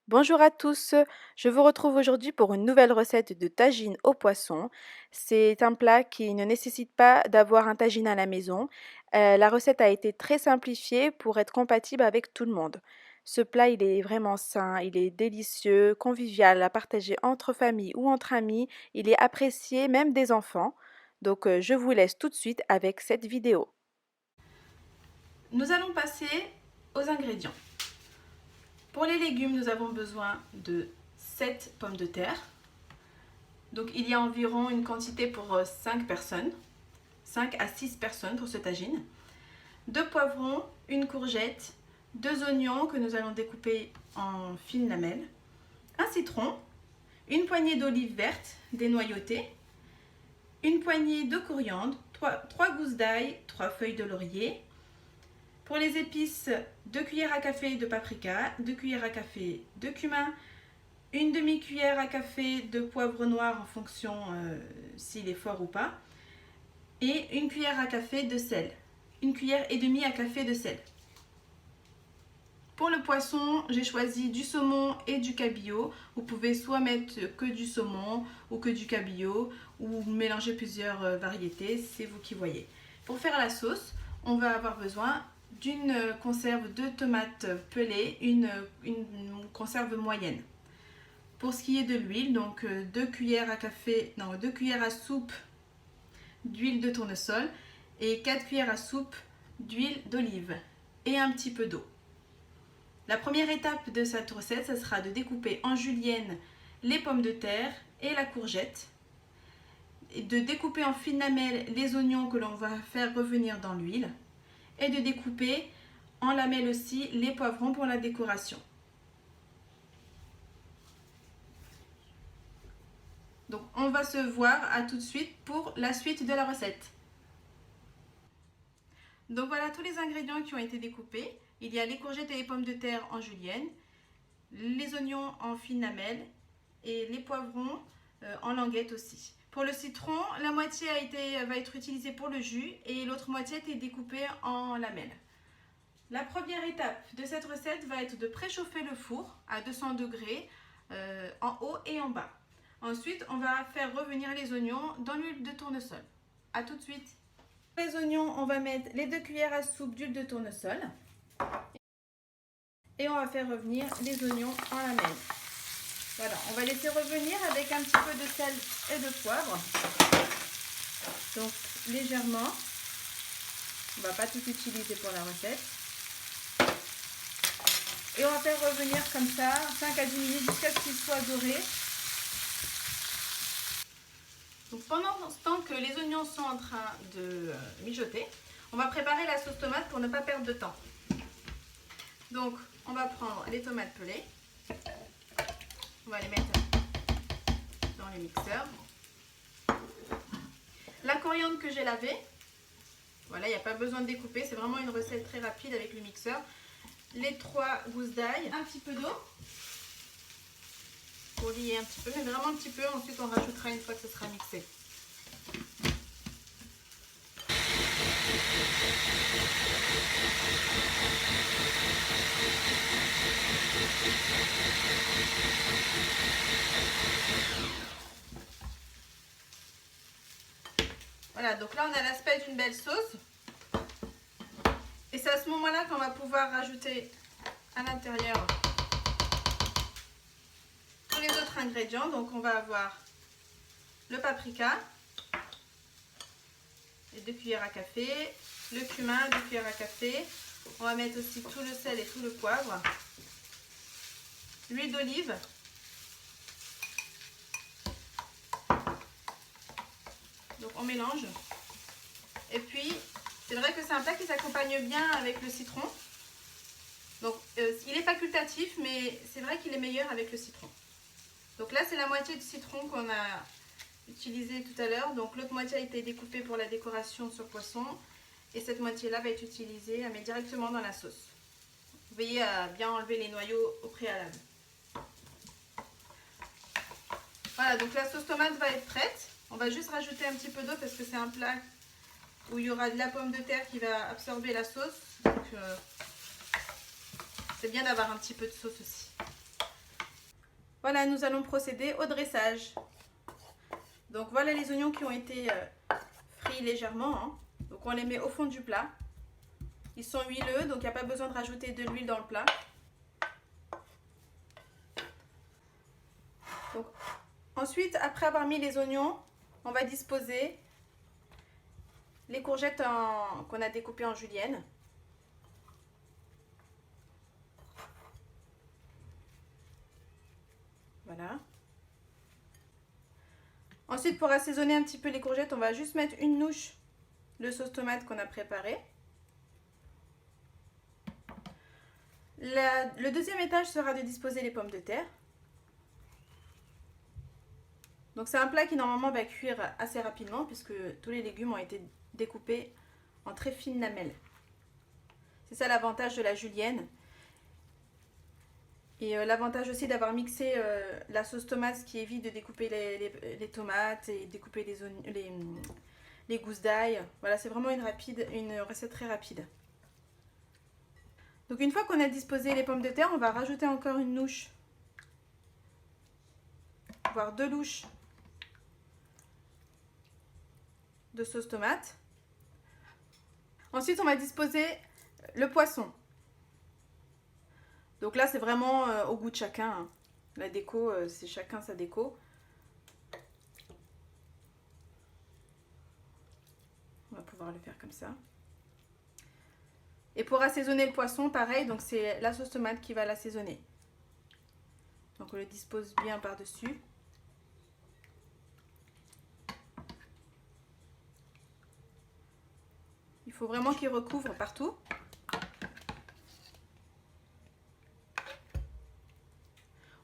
Bonjour à tous, je vous retrouve aujourd'hui pour une nouvelle recette de tagine au poisson. C'est un plat qui ne nécessite pas d'avoir un tagine à la maison. La recette a été très simplifiée pour être compatible avec tout le monde. Ce plat, il est vraiment sain, il est délicieux, convivial à partager entre famille ou entre amis. Il est apprécié même des enfants. Donc, je vous laisse tout de suite avec cette vidéo. Nous allons passer aux ingrédients. Pour les légumes, nous avons besoin de 7 pommes de terre. Donc il y a environ une quantité pour 5 personnes, 5 à 6 personnes pour ce tagine. 2 poivrons, une courgette, 2 oignons que nous allons découper en fines lamelles, un citron, une poignée d'olives vertes dénoyautées, une poignée de coriandre, 3 gousses d'ail, 3 feuilles de laurier. Pour les épices, 2 cuillères à café de paprika, 2 cuillères à café de cumin, une demi-cuillère à café de poivre noir en fonction s'il est fort ou pas, et une cuillère à café de sel. Une cuillère et demie à café de sel. Pour le poisson, j'ai choisi du saumon et du cabillaud. Vous pouvez soit mettre que du saumon ou que du cabillaud ou mélanger plusieurs variétés, c'est vous qui voyez. Pour faire la sauce, on va avoir besoin d'une conserve de tomates pelées, une conserve moyenne. Pour ce qui est de l'huile, donc 2 cuillères à soupe d'huile de tournesol et 4 cuillères à soupe d'huile d'olive et un petit peu d'eau. La première étape de cette recette, ce sera de découper en julienne les pommes de terre et la courgette, et de découper en fines lamelles les oignons que l'on va faire revenir dans l'huile et de découper en lamelles aussi les poivrons pour la décoration. Donc on va se voir à tout de suite pour la suite de la recette. Donc voilà tous les ingrédients qui ont été découpés. Il y a les courgettes et les pommes de terre en julienne, les oignons en fines lamelles et les poivrons en languettes aussi. Pour le citron, la moitié va être utilisée pour le jus et l'autre moitié a été découpée en lamelles. La première étape de cette recette va être de préchauffer le four à 200 degrés en haut et en bas. Ensuite, on va faire revenir les oignons dans l'huile de tournesol. A tout de suite. Pour les oignons, on va mettre les 2 cuillères à soupe d'huile de tournesol et on va faire revenir les oignons en lamelles. Voilà, on va laisser revenir avec un petit peu de sel et de poivre. Donc légèrement. On ne va pas tout utiliser pour la recette. Et on va faire revenir comme ça 5 à 10 minutes jusqu'à ce qu'il soit doré. Donc pendant ce temps que les oignons sont en train de mijoter, on va préparer la sauce tomate pour ne pas perdre de temps. Donc on va prendre les tomates pelées. On va les mettre dans le mixeur. La coriandre que j'ai lavée. Voilà, il n'y a pas besoin de découper, c'est vraiment une recette très rapide avec le mixeur. Les 3 gousses d'ail, un petit peu d'eau pour lier un petit peu, mais vraiment un petit peu. Ensuite, on rajoutera une fois que ce sera mixé. Voilà, donc là, on a l'aspect d'une belle sauce. Et c'est à ce moment-là qu'on va pouvoir rajouter à l'intérieur tous les autres ingrédients. Donc on va avoir le paprika, les 2 cuillères à café, le cumin, 2 cuillères à café. On va mettre aussi tout le sel et tout le poivre, l'huile d'olive, donc on mélange. Et puis c'est vrai que c'est un plat qui s'accompagne bien avec le citron. Donc il est facultatif, mais c'est vrai qu'il est meilleur avec le citron. Donc là, c'est la moitié du citron qu'on a utilisé tout à l'heure. Donc l'autre moitié a été découpée pour la décoration sur poisson. Et cette moitié-là va être utilisée à mettre directement dans la sauce. Veillez à bien enlever les noyaux au préalable. Voilà, donc la sauce tomate va être prête. On va juste rajouter un petit peu d'eau parce que c'est un plat où il y aura de la pomme de terre qui va absorber la sauce. Donc c'est bien d'avoir un petit peu de sauce aussi. Voilà, nous allons procéder au dressage. Donc voilà les oignons qui ont été frits légèrement, hein. Donc on les met au fond du plat. Ils sont huileux, donc il n'y a pas besoin de rajouter de l'huile dans le plat. Donc, ensuite, après avoir mis les oignons, on va disposer les courgettes qu'on a découpées en julienne. Voilà. Ensuite, pour assaisonner un petit peu les courgettes, on va juste mettre une louche de sauce tomate qu'on a préparée. Le deuxième étage sera de disposer les pommes de terre. Donc c'est un plat qui normalement va cuire assez rapidement puisque tous les légumes ont été découpés en très fines lamelles. C'est ça l'avantage de la julienne. Et l'avantage aussi d'avoir mixé la sauce tomate, ce qui évite de découper les tomates et découper les gousses d'ail. Voilà, c'est vraiment une recette très rapide. Donc une fois qu'on a disposé les pommes de terre, on va rajouter encore une louche, voire 2 louches de sauce tomate. Ensuite, on va disposer le poisson. Donc là, c'est vraiment au goût de chacun, hein. La déco, c'est chacun sa déco. On va pouvoir le faire comme ça. Et pour assaisonner le poisson, pareil, donc c'est la sauce tomate qui va l'assaisonner. Donc on le dispose bien par-dessus. Il faut vraiment qu'il recouvre partout.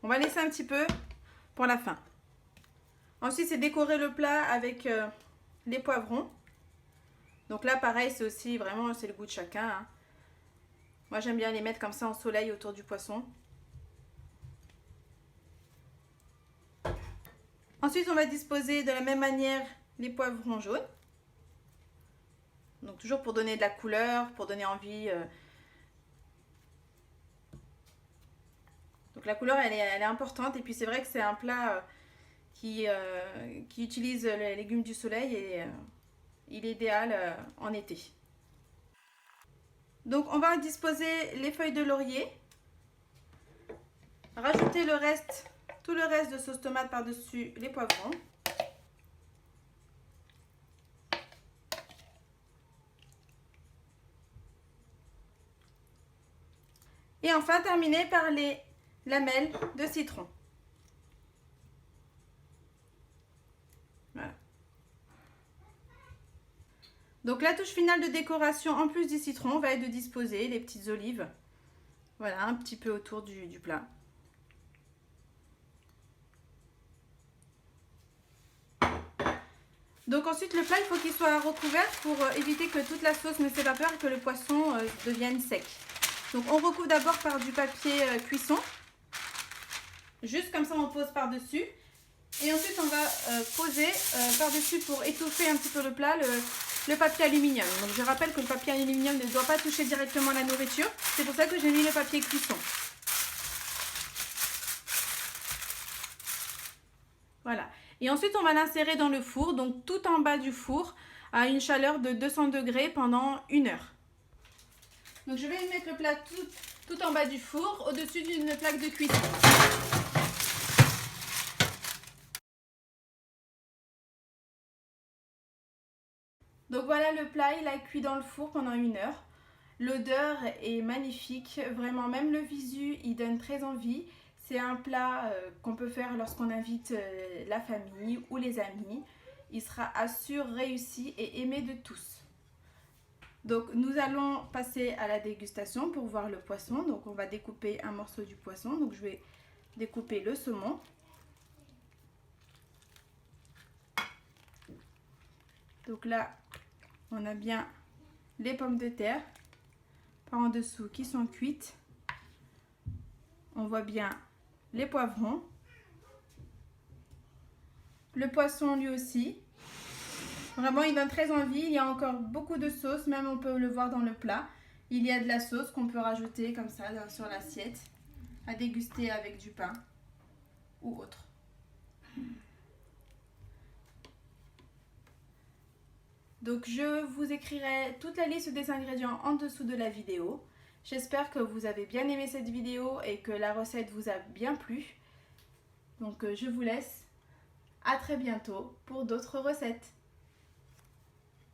On va laisser un petit peu pour la fin. Ensuite, c'est décorer le plat avec les poivrons. Donc là, pareil, c'est aussi vraiment, c'est le goût de chacun, hein. Moi, j'aime bien les mettre comme ça en soleil autour du poisson. Ensuite, on va disposer de la même manière les poivrons jaunes. Donc toujours pour donner de la couleur, pour donner envie. Donc la couleur, elle est importante. Et puis c'est vrai que c'est un plat qui utilise les légumes du soleil et il est idéal en été. Donc on va disposer les feuilles de laurier. Rajouter tout le reste de sauce tomate par-dessus les poivrons. Et enfin terminer par les lamelles de citron. Voilà. Donc la touche finale de décoration en plus du citron va être de disposer les petites olives. Voilà, un petit peu autour du plat. Donc ensuite le plat, il faut qu'il soit recouvert pour éviter que toute la sauce ne s'évapore et que le poisson devienne sec. Donc on recouvre d'abord par du papier cuisson. Juste comme ça on pose par-dessus. Et ensuite on va poser par-dessus pour étouffer un petit peu le plat le papier aluminium. Donc je rappelle que le papier aluminium ne doit pas toucher directement la nourriture. C'est pour ça que j'ai mis le papier cuisson. Voilà. Et ensuite, on va l'insérer dans le four, donc tout en bas du four, à une chaleur de 200 degrés pendant 1 heure. Donc je vais mettre le plat tout en bas du four, au-dessus d'une plaque de cuisson. Donc voilà, le plat, il a cuit dans le four pendant 1 heure. L'odeur est magnifique, vraiment, même le visu, il donne très envie. C'est un plat qu'on peut faire lorsqu'on invite la famille ou les amis. Il sera assuré réussi et aimé de tous. Donc nous allons passer à la dégustation pour voir le poisson. Donc on va découper un morceau du poisson. Donc je vais découper le saumon. Donc là, on a bien les pommes de terre par en dessous qui sont cuites. On voit bien les poivrons. Le poisson lui aussi. Vraiment, il donne très envie. Il y a encore beaucoup de sauce, même on peut le voir dans le plat. Il y a de la sauce qu'on peut rajouter comme ça sur l'assiette, à déguster avec du pain. ou autre. Donc je vous écrirai toute la liste des ingrédients en dessous de la vidéo. J'espère que vous avez bien aimé cette vidéo et que la recette vous a bien plu. Donc je vous laisse. À très bientôt pour d'autres recettes.